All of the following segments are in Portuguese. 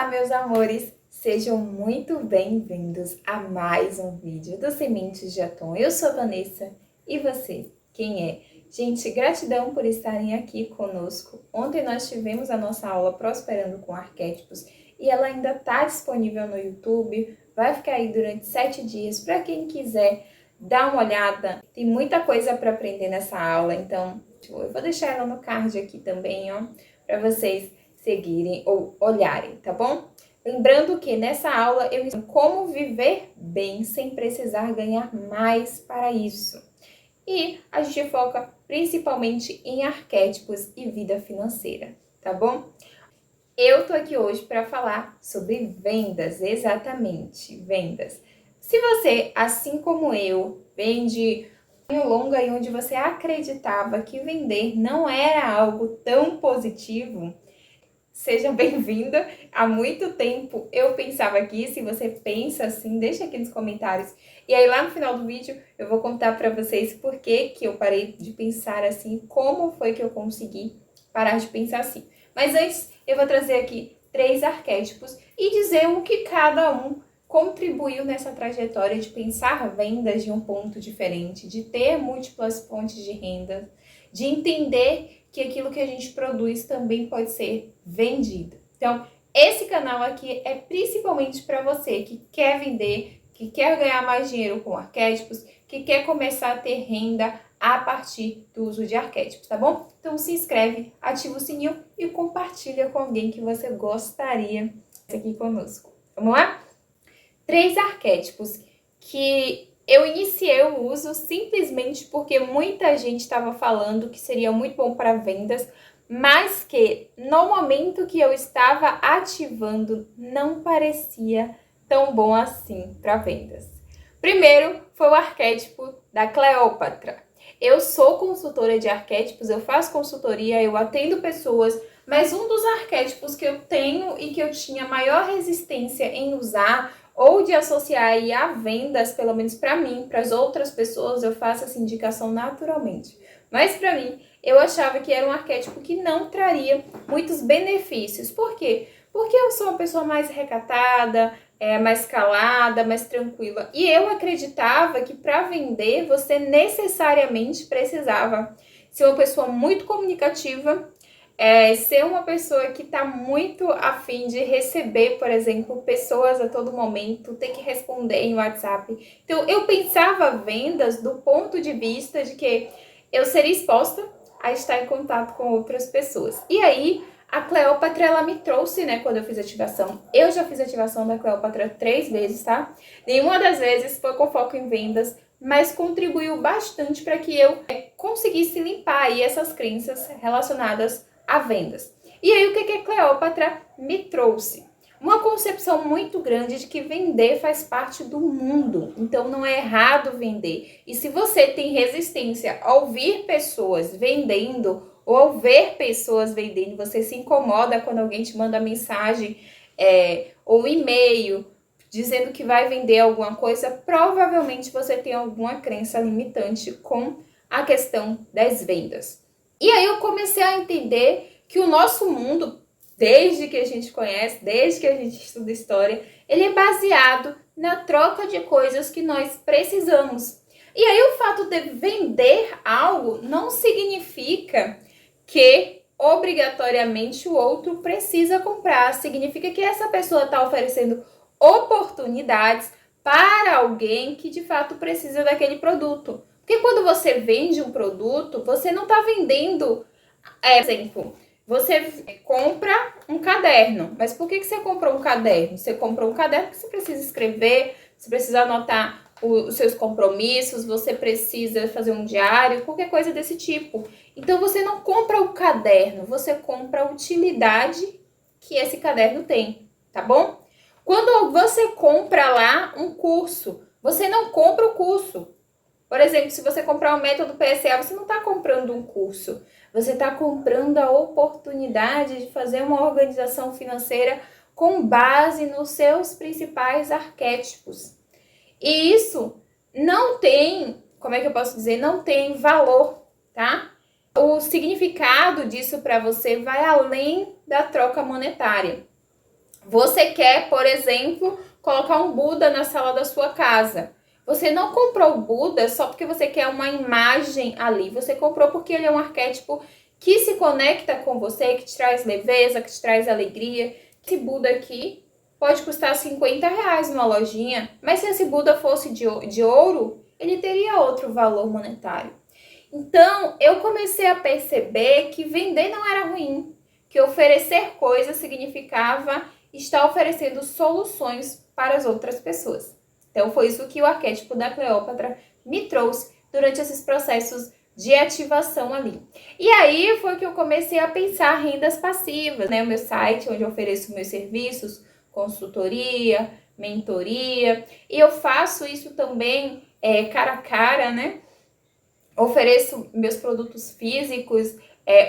meus amores! Sejam muito bem-vindos a mais um vídeo do Sementes de Atom. Eu sou a Vanessa e você, quem é? Gente, gratidão por estarem aqui conosco. Ontem nós tivemos a nossa aula Prosperando com Arquétipos e ela ainda está disponível no YouTube. Vai ficar aí durante 7 dias para quem quiser dar uma olhada. Tem muita coisa para aprender nessa aula, então eu vou deixar ela no card aqui também, ó, para vocês seguirem ou olharem, tá bom? Lembrando que nessa aula eu ensino como viver bem sem precisar ganhar mais para isso. E a gente foca principalmente em arquétipos e vida financeira, tá bom? Eu tô aqui hoje para falar sobre vendas, exatamente, vendas. Se você, assim como eu, vende longa e onde você acreditava que vender não era algo tão positivo, seja bem-vinda. Há muito tempo eu pensava que, se você pensa assim, deixa aqui nos comentários. E aí lá no final do vídeo eu vou contar para vocês por que eu parei de pensar assim, como foi que eu consegui parar de pensar assim. Mas antes eu vou trazer aqui 3 arquétipos e dizer o que cada um contribuiu nessa trajetória de pensar vendas de um ponto diferente, de ter múltiplas fontes de renda, de entender que aquilo que a gente produz também pode ser vendido. Então, esse canal aqui é principalmente para você que quer vender, que quer ganhar mais dinheiro com arquétipos, que quer começar a ter renda a partir do uso de arquétipos, tá bom? Então se inscreve, ativa o sininho e compartilha com alguém que você gostaria aqui conosco. Vamos lá? 3 arquétipos que eu iniciei o uso simplesmente porque muita gente estava falando que seria muito bom para vendas, mas que no momento que eu estava ativando não parecia tão bom assim para vendas. Primeiro foi o arquétipo da Cleópatra. Eu sou consultora de arquétipos, eu faço consultoria, eu atendo pessoas, mas um dos arquétipos que eu tenho e que eu tinha maior resistência em usar ou de associar aí a vendas, pelo menos para mim, para as outras pessoas, eu faço essa indicação naturalmente. Mas para mim, eu achava que era um arquétipo que não traria muitos benefícios. Por quê? Porque eu sou uma pessoa mais recatada, mais calada, mais tranquila. E eu acreditava que para vender, você necessariamente precisava ser uma pessoa muito comunicativa, ser uma pessoa que está muito afim de receber, por exemplo, pessoas a todo momento, ter que responder em WhatsApp. Então, eu pensava vendas do ponto de vista de que eu seria exposta a estar em contato com outras pessoas. E aí, a Cleópatra, ela me trouxe, né, quando eu fiz ativação. Eu já fiz ativação da Cleópatra 3 vezes, tá? Nenhuma das vezes foi com foco em vendas, mas contribuiu bastante para que eu conseguisse limpar aí essas crenças relacionadas a vendas. E aí, o que a Cleópatra me trouxe? Uma concepção muito grande de que vender faz parte do mundo, então não é errado vender. E se você tem resistência a ouvir pessoas vendendo ou ao ver pessoas vendendo, você se incomoda quando alguém te manda mensagem ou e-mail dizendo que vai vender alguma coisa, provavelmente você tem alguma crença limitante com a questão das vendas. E aí eu comecei a entender que o nosso mundo, desde que a gente conhece, desde que a gente estuda história, ele é baseado na troca de coisas que nós precisamos. E aí o fato de vender algo não significa que obrigatoriamente o outro precisa comprar. Significa que essa pessoa está oferecendo oportunidades para alguém que de fato precisa daquele produto. Porque quando você vende um produto, você não está vendendo, por exemplo, você compra um caderno. Mas por que você comprou um caderno? Você comprou um caderno porque você precisa escrever, você precisa anotar os seus compromissos, você precisa fazer um diário, qualquer coisa desse tipo. Então você não compra o caderno, você compra a utilidade que esse caderno tem, tá bom? Quando você compra lá um curso, você não compra o curso. Por exemplo, se você comprar o método PSA, você não está comprando um curso. Você está comprando a oportunidade de fazer uma organização financeira com base nos seus principais arquétipos. E isso não tem, como é que eu posso dizer, não tem valor, tá? O significado disso para você vai além da troca monetária. Você quer, por exemplo, colocar um Buda na sala da sua casa. Você não comprou o Buda só porque você quer uma imagem ali. Você comprou porque ele é um arquétipo que se conecta com você, que te traz leveza, que te traz alegria. Esse Buda aqui pode custar R$ 50 numa lojinha, mas se esse Buda fosse de ouro, ele teria outro valor monetário. Então, eu comecei a perceber que vender não era ruim, que oferecer coisas significava estar oferecendo soluções para as outras pessoas. Então, foi isso que o arquétipo da Cleópatra me trouxe durante esses processos de ativação ali. E aí foi que eu comecei a pensar rendas passivas, né? O meu site, onde eu ofereço meus serviços, consultoria, mentoria, e eu faço isso também cara a cara, né? Ofereço meus produtos físicos,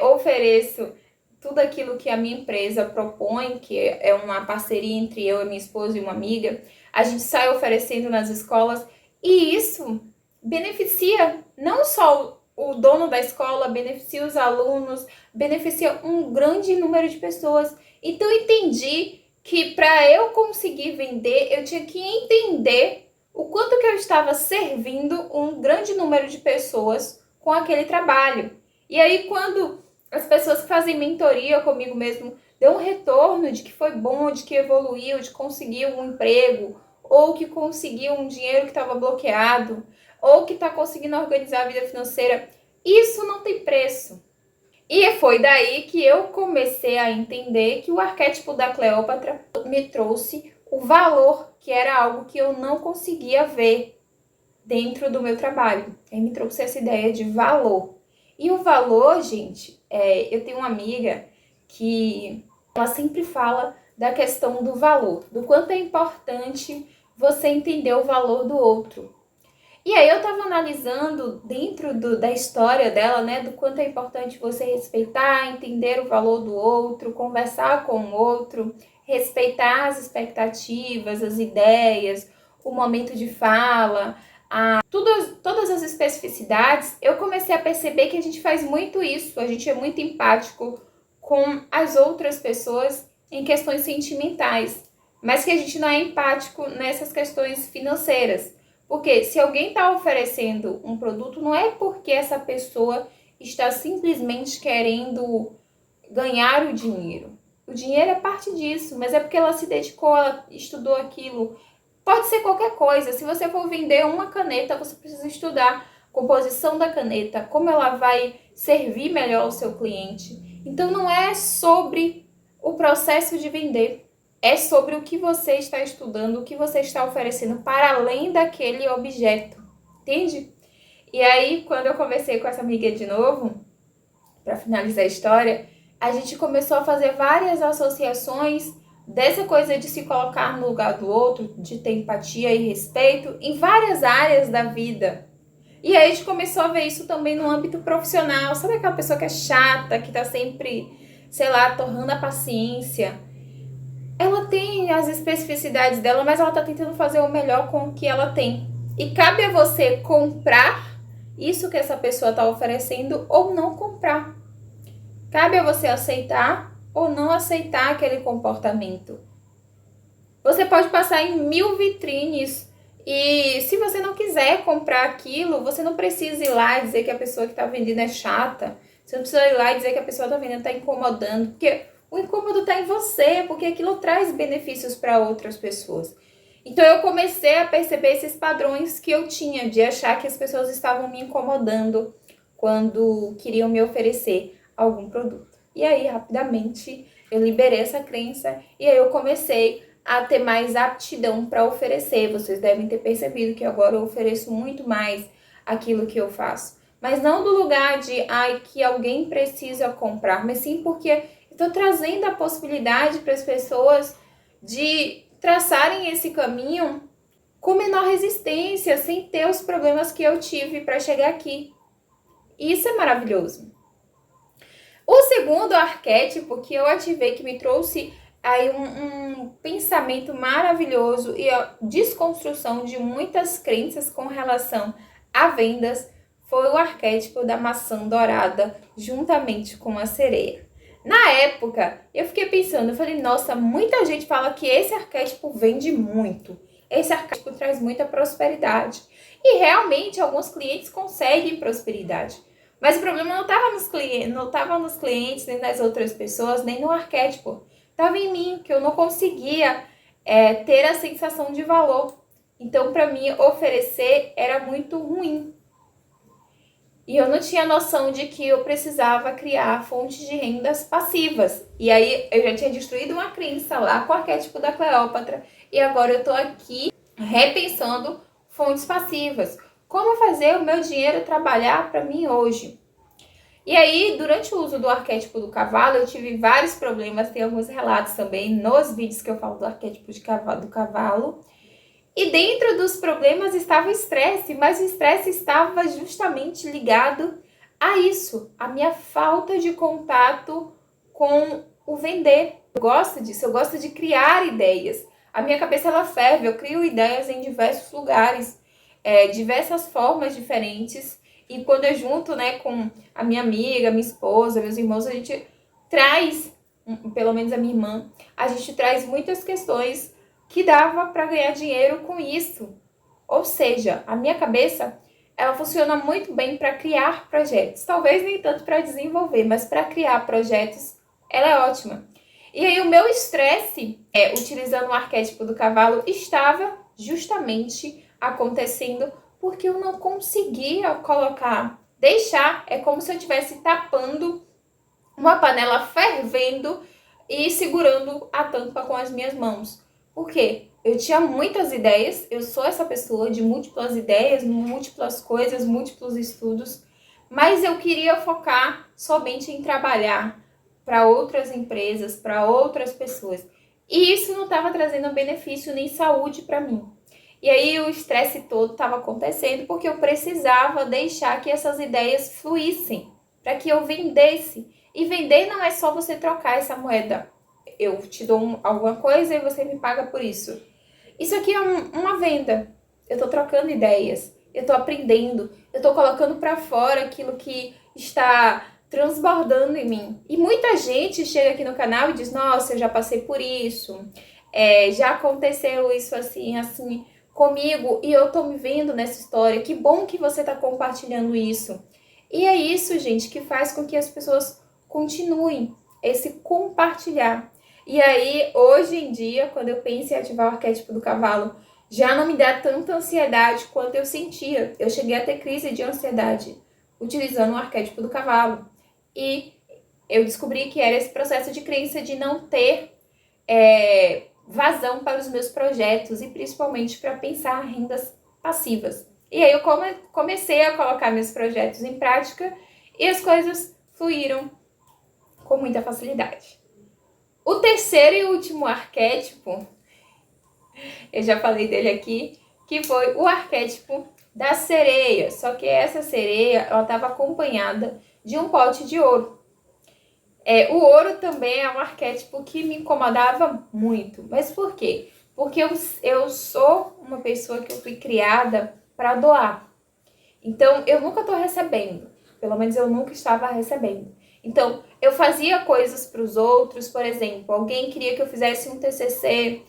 ofereço tudo aquilo que a minha empresa propõe, que é uma parceria entre eu, minha esposa e uma amiga. A gente sai oferecendo nas escolas e isso beneficia não só o dono da escola, beneficia os alunos, beneficia um grande número de pessoas. Então eu entendi que para eu conseguir vender, eu tinha que entender o quanto que eu estava servindo um grande número de pessoas com aquele trabalho. E aí, quando as pessoas que fazem mentoria comigo mesmo deu um retorno de que foi bom, de que evoluiu, de conseguiu um emprego, ou que conseguiu um dinheiro que estava bloqueado, ou que está conseguindo organizar a vida financeira, isso não tem preço. E foi daí que eu comecei a entender que o arquétipo da Cleópatra me trouxe o valor, que era algo que eu não conseguia ver dentro do meu trabalho. Ele me trouxe essa ideia de valor. E o valor, gente, eu tenho uma amiga que ela sempre fala da questão do valor, do quanto é importante você entender o valor do outro. E aí eu tava analisando dentro da história dela, né, do quanto é importante você respeitar, entender o valor do outro, conversar com o outro, respeitar as expectativas, as ideias, o momento de fala, todas as especificidades. Eu comecei a perceber que a gente faz muito isso, a gente é muito empático com as outras pessoas em questões sentimentais, mas que a gente não é empático nessas questões financeiras. Porque se alguém está oferecendo um produto, não é porque essa pessoa está simplesmente querendo ganhar o dinheiro. O dinheiro é parte disso, mas é porque ela se dedicou, ela estudou aquilo. Pode ser qualquer coisa. Se você for vender uma caneta, você precisa estudar a composição da caneta, como ela vai servir melhor ao seu cliente. Então não é sobre o processo de vender. É sobre o que você está estudando, o que você está oferecendo para além daquele objeto, entende? E aí, quando eu conversei com essa amiga de novo, para finalizar a história, a gente começou a fazer várias associações dessa coisa de se colocar no lugar do outro, de ter empatia e respeito em várias áreas da vida. E aí a gente começou a ver isso também no âmbito profissional. Sabe aquela pessoa que é chata, que tá sempre, sei lá, torrando a paciência? Ela tem as especificidades dela, mas ela tá tentando fazer o melhor com o que ela tem. E cabe a você comprar isso que essa pessoa tá oferecendo ou não comprar. Cabe a você aceitar ou não aceitar aquele comportamento. Você pode passar em 1000 vitrines e se você não quiser comprar aquilo, você não precisa ir lá e dizer que a pessoa que tá vendendo é chata. Você não precisa ir lá e dizer que a pessoa que tá vendendo tá incomodando, porque o incômodo está em você, porque aquilo traz benefícios para outras pessoas. Então eu comecei a perceber esses padrões que eu tinha de achar que as pessoas estavam me incomodando quando queriam me oferecer algum produto. E aí, rapidamente, eu liberei essa crença e aí eu comecei a ter mais aptidão para oferecer. Vocês devem ter percebido que agora eu ofereço muito mais aquilo que eu faço. Mas não do lugar de, que alguém precisa comprar, mas sim porque estou trazendo a possibilidade para as pessoas de traçarem esse caminho com menor resistência, sem ter os problemas que eu tive para chegar aqui. E isso é maravilhoso. O segundo arquétipo que eu ativei, que me trouxe aí um pensamento maravilhoso e a desconstrução de muitas crenças com relação a vendas, foi o arquétipo da maçã dourada, juntamente com a sereia. Na época, eu fiquei pensando, eu falei, nossa, muita gente fala que esse arquétipo vende muito. Esse arquétipo traz muita prosperidade. E realmente, alguns clientes conseguem prosperidade. Mas o problema não estava nos clientes, nem nas outras pessoas, nem no arquétipo. Estava em mim, que eu não conseguia ter a sensação de valor. Então, para mim, oferecer era muito ruim. E eu não tinha noção de que eu precisava criar fontes de rendas passivas. E aí eu já tinha destruído uma crença lá com o arquétipo da Cleópatra. E agora eu tô aqui repensando fontes passivas. Como fazer o meu dinheiro trabalhar para mim hoje? E aí, durante o uso do arquétipo do cavalo, eu tive vários problemas. Tem alguns relatos também nos vídeos que eu falo do arquétipo do cavalo. E dentro dos problemas estava o estresse, mas o estresse estava justamente ligado a isso, a minha falta de contato com o vender. Eu gosto disso, eu gosto de criar ideias. A minha cabeça ela ferve, eu crio ideias em diversos lugares, diversas formas diferentes. E quando eu junto, né, com a minha amiga, minha esposa, meus irmãos, a gente traz, pelo menos a minha irmã, a gente traz muitas questões que dava para ganhar dinheiro com isso. Ou seja, a minha cabeça, ela funciona muito bem para criar projetos. Talvez nem tanto para desenvolver, mas para criar projetos, ela é ótima. E aí o meu estresse, utilizando o arquétipo do cavalo, estava justamente acontecendo porque eu não conseguia deixar, é como se eu estivesse tapando uma panela fervendo e segurando a tampa com as minhas mãos. Por quê? Eu tinha muitas ideias, eu sou essa pessoa de múltiplas ideias, múltiplas coisas, múltiplos estudos, mas eu queria focar somente em trabalhar para outras empresas, para outras pessoas. E isso não estava trazendo benefício nem saúde para mim. E aí o estresse todo estava acontecendo porque eu precisava deixar que essas ideias fluíssem, para que eu vendesse. E vender não é só você trocar essa moeda. Eu te dou alguma coisa e você me paga por isso. Isso aqui é uma venda. Eu estou trocando ideias, eu estou aprendendo, eu estou colocando para fora aquilo que está transbordando em mim. E muita gente chega aqui no canal e diz, nossa, eu já passei por isso, já aconteceu isso assim, assim comigo e eu tô me vendo nessa história. Que bom que você está compartilhando isso. E é isso, gente, que faz com que as pessoas continuem esse compartilhar. E aí, hoje em dia, quando eu penso em ativar o arquétipo do cavalo, já não me dá tanta ansiedade quanto eu sentia. Eu cheguei a ter crise de ansiedade utilizando o arquétipo do cavalo. E eu descobri que era esse processo de crença de não ter vazão para os meus projetos e principalmente para pensar rendas passivas. E aí eu comecei a colocar meus projetos em prática e as coisas fluíram com muita facilidade. O terceiro e último arquétipo, eu já falei dele aqui, que foi o arquétipo da sereia. Só que essa sereia, ela estava acompanhada de um pote de ouro. O ouro também é um arquétipo que me incomodava muito. Mas por quê? Porque eu sou uma pessoa que eu fui criada para doar. Então, eu nunca estou recebendo. Pelo menos eu nunca estava recebendo. Então, eu fazia coisas para os outros. Por exemplo, alguém queria que eu fizesse um TCC,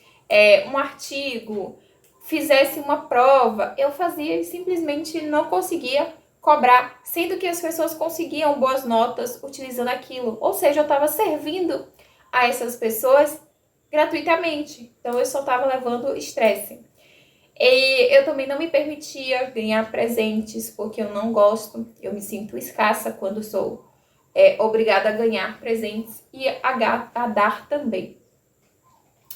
um artigo, fizesse uma prova. Eu fazia e simplesmente não conseguia cobrar, sendo que as pessoas conseguiam boas notas utilizando aquilo. Ou seja, eu estava servindo a essas pessoas gratuitamente. Então, eu só estava levando estresse. E eu também não me permitia ganhar presentes, porque eu não gosto. Eu me sinto escassa quando sou obrigada a ganhar presentes e a dar também.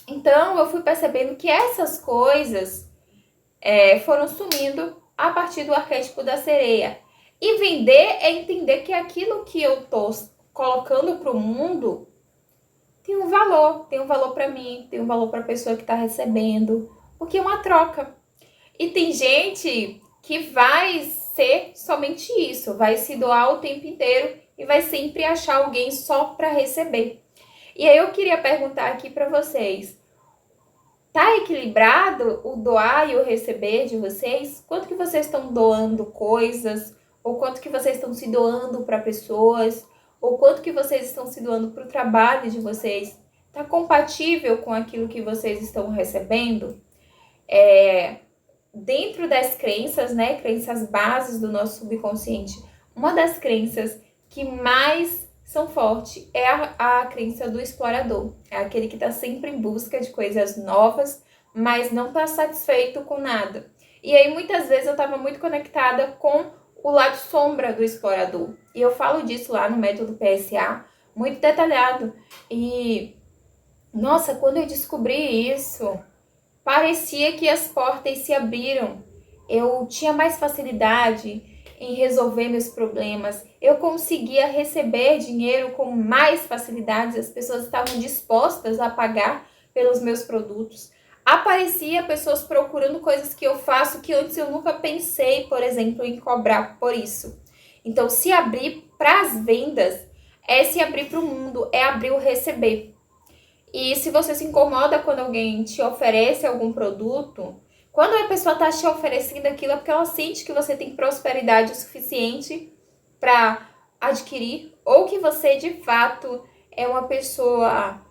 Então, eu fui percebendo que essas coisas foram sumindo a partir do arquétipo da sereia. E vender é entender que aquilo que eu tô colocando para o mundo tem um valor para mim, tem um valor para a pessoa que está recebendo, porque é uma troca. E tem gente que vai ser somente isso, vai se doar o tempo inteiro e vai sempre achar alguém só para receber. E aí eu queria perguntar aqui para vocês, tá equilibrado o doar e o receber de vocês? Quanto que vocês estão doando coisas? Ou quanto que vocês estão se doando para pessoas? O quanto que vocês estão se doando para o trabalho de vocês está compatível com aquilo que vocês estão recebendo? Dentro das crenças, né, crenças bases do nosso subconsciente, uma das crenças que mais são fortes é a crença do explorador. É aquele que está sempre em busca de coisas novas, mas não está satisfeito com nada. E aí, muitas vezes, eu estava muito conectada com o lado sombra do explorador. E eu falo disso lá no método PSA, muito detalhado. E, nossa, quando eu descobri isso, parecia que as portas se abriram. Eu tinha mais facilidade em resolver meus problemas. Eu conseguia receber dinheiro com mais facilidade. As pessoas estavam dispostas a pagar pelos meus produtos. Aparecia pessoas procurando coisas que eu faço que antes eu nunca pensei, por exemplo, em cobrar por isso. Então, se abrir para as vendas é se abrir para o mundo, é abrir o receber. E se você se incomoda quando alguém te oferece algum produto, quando a pessoa está te oferecendo aquilo é porque ela sente que você tem prosperidade o suficiente para adquirir, ou que você de fato é uma pessoa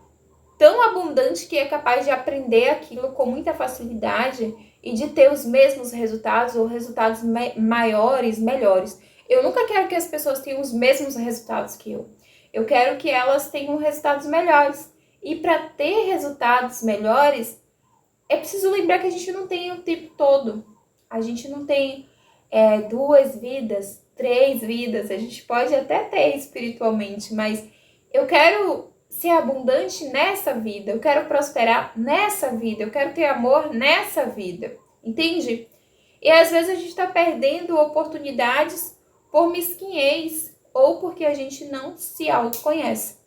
tão abundante que é capaz de aprender aquilo com muita facilidade e de ter os mesmos resultados ou resultados maiores, melhores. Eu nunca quero que as pessoas tenham os mesmos resultados que eu. Eu quero que elas tenham resultados melhores. E para ter resultados melhores, é preciso lembrar que a gente não tem o tempo todo. A gente não tem 2 vidas, 3 vidas. A gente pode até ter espiritualmente, mas eu quero ser abundante nessa vida. Eu quero prosperar nessa vida. Eu quero ter amor nessa vida. Entende? E às vezes a gente está perdendo oportunidades por mesquinhez ou porque a gente não se autoconhece.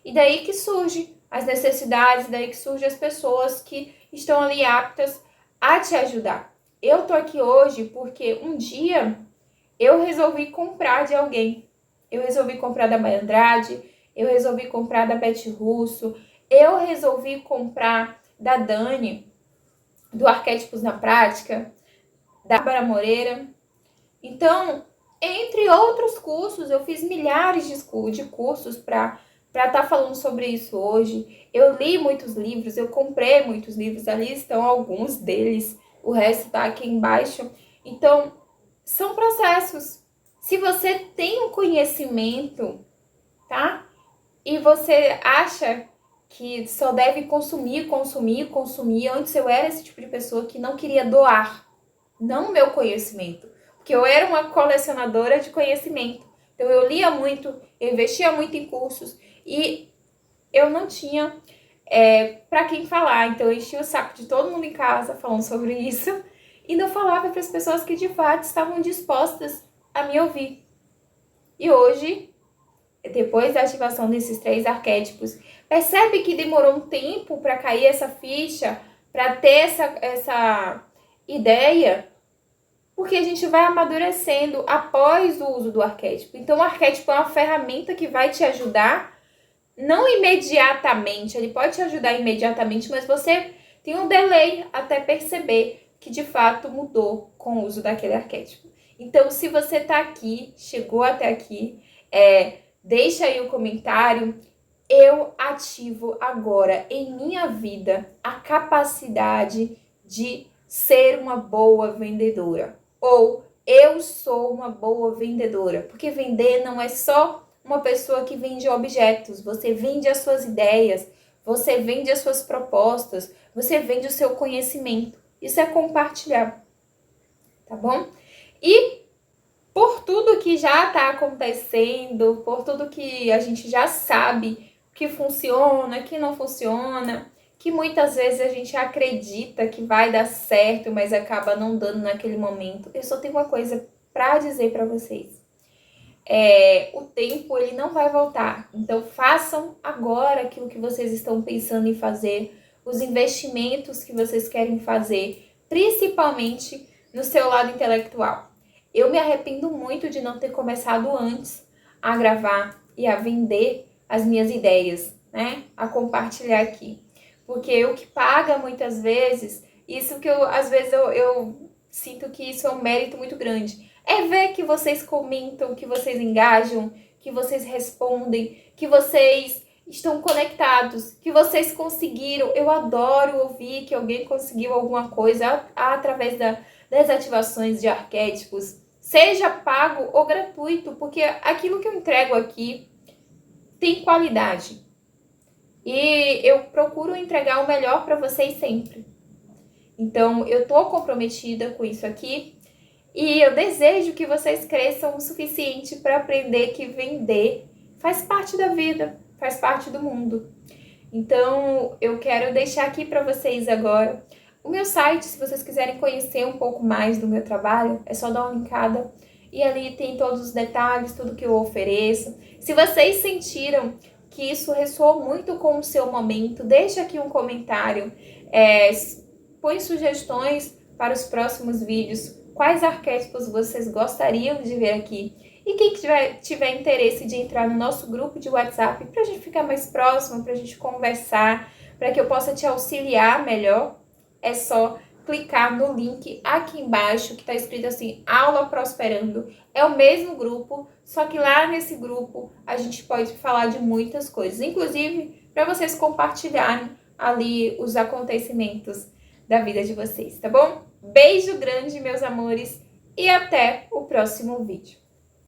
E daí que surge as necessidades, daí que surgem as pessoas que estão ali aptas a te ajudar. Eu tô aqui hoje porque um dia eu resolvi comprar de alguém. Eu resolvi comprar da Maia Andrade, eu resolvi comprar da Beth Russo, eu resolvi comprar da Dani, do Arquétipos na Prática, da Bárbara Moreira. Então, entre outros cursos, eu fiz milhares de cursos para estar falando sobre isso hoje. Eu li muitos livros, eu comprei muitos livros, ali estão alguns deles, o resto tá aqui embaixo. Então, são processos. Se você tem um conhecimento, tá? E você acha que só deve consumir. Antes eu era esse tipo de pessoa que não queria doar, não o meu conhecimento. Porque eu era uma colecionadora de conhecimento. Então eu lia muito, eu investia muito em cursos e eu não tinha para quem falar. Então eu enchia o saco de todo mundo em casa falando sobre isso e não falava para as pessoas que de fato estavam dispostas a me ouvir. E hoje, depois da ativação desses 3 arquétipos, percebe que demorou um tempo para cair essa ficha, para ter essa ideia, porque a gente vai amadurecendo após o uso do arquétipo. Então, o arquétipo é uma ferramenta que vai te ajudar, não imediatamente, ele pode te ajudar imediatamente, mas você tem um delay até perceber que de fato mudou com o uso daquele arquétipo. Então, se você tá aqui, chegou até aqui, deixa aí o comentário. Eu ativo agora em minha vida a capacidade de ser uma boa vendedora. Ou eu sou uma boa vendedora. Porque vender não é só uma pessoa que vende objetos. Você vende as suas ideias, você vende as suas propostas, você vende o seu conhecimento. Isso é compartilhar, tá bom? E por tudo que já está acontecendo, por tudo que a gente já sabe que funciona, que não funciona, que muitas vezes a gente acredita que vai dar certo, mas acaba não dando naquele momento. Eu só tenho uma coisa para dizer para vocês. O tempo ele não vai voltar. Então façam agora aquilo que vocês estão pensando em fazer, os investimentos que vocês querem fazer, principalmente no seu lado intelectual. Eu me arrependo muito de não ter começado antes a gravar e a vender as minhas ideias, né? A compartilhar aqui. Porque o que paga muitas vezes, isso que às vezes eu sinto que isso é um mérito muito grande. É ver que vocês comentam, que vocês engajam, que vocês respondem, que vocês estão conectados, que vocês conseguiram. Eu adoro ouvir que alguém conseguiu alguma coisa através das ativações de arquétipos, seja pago ou gratuito, porque aquilo que eu entrego aqui tem qualidade. E eu procuro entregar o melhor para vocês sempre. Então, eu tô comprometida com isso aqui e eu desejo que vocês cresçam o suficiente para aprender que vender faz parte da vida, faz parte do mundo. Então, eu quero deixar aqui para vocês agora o meu site. Se vocês quiserem conhecer um pouco mais do meu trabalho, é só dar uma linkada e ali tem todos os detalhes, tudo que eu ofereço. Se vocês sentiram que isso ressoou muito com o seu momento, deixa aqui um comentário, põe sugestões para os próximos vídeos, quais arquétipos vocês gostariam de ver aqui. E quem tiver interesse de entrar no nosso grupo de WhatsApp para a gente ficar mais próximo, para a gente conversar, para que eu possa te auxiliar melhor, é só clicar no link aqui embaixo, que está escrito assim, Aula Prosperando. É o mesmo grupo, só que lá nesse grupo a gente pode falar de muitas coisas, inclusive para vocês compartilharem ali os acontecimentos da vida de vocês, tá bom? Beijo grande, meus amores, e até o próximo vídeo.